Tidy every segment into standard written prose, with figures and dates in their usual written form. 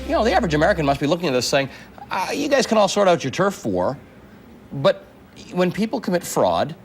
You know, the average American must be looking at this saying, you guys can all sort out your turf war, but when people commit fraud,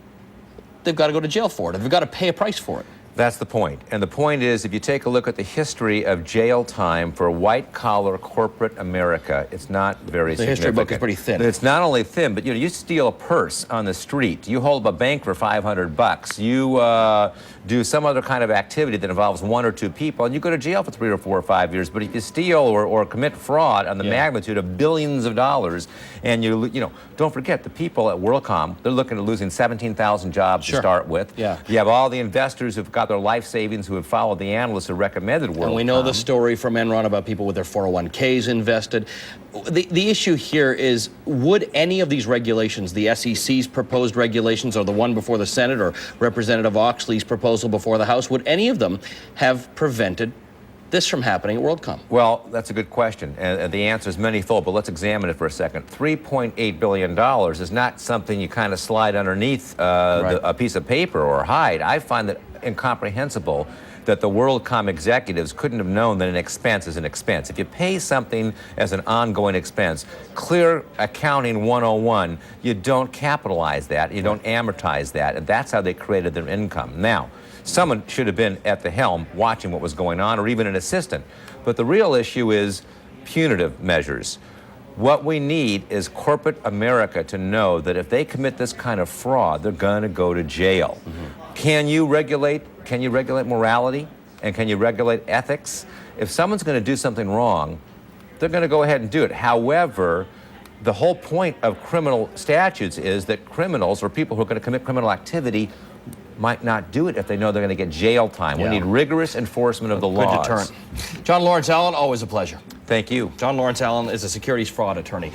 they've got to go to jail for it. They've got to pay a price for it. That's the point. And the point is, if you take a look at the history of jail time for white-collar corporate America, it's not very significant. The history book is pretty thin. It's not only thin, but you steal a purse on the street, you hold up a bank for $500, you do some other kind of activity that involves one or two people, and you go to jail for 3 or 4 or 5 years. But if you steal or commit fraud on the magnitude of billions of dollars, and you know, don't forget the people at WorldCom, they're looking at losing 17,000 jobs to start with. Yeah. You have all the investors who've got their life savings who have followed the analysts who recommended WorldCom. And we know the story from Enron about people with their 401ks invested. The issue here is, would any of these regulations, the SEC's proposed regulations or the one before the Senate or Representative Oxley's proposal before the House, would any of them have prevented this from happening at WorldCom? Well, that's a good question, and the answer is manyfold, but let's examine it for a second. $3.8 billion is not something you kind of slide underneath a piece of paper or hide. I find that incomprehensible that the WorldCom executives couldn't have known that an expense is an expense. If you pay something as an ongoing expense, clear accounting 101, you don't capitalize that, you don't amortize that, and that's how they created their income. Now, someone should have been at the helm watching what was going on, or even an assistant. But the real issue is punitive measures. What we need is corporate America to know that if they commit this kind of fraud, they're going to go to jail. Can you regulate morality? And can you regulate ethics? If someone's going to do something wrong, they're going to go ahead and do it. However, the whole point of criminal statutes is that criminals or people who are going to commit criminal activity might not do it if they know they're going to get jail time. We need rigorous enforcement of the laws. Good deterrent. John Lawrence Allen, always a pleasure. Thank you. John Lawrence Allen is a securities fraud attorney.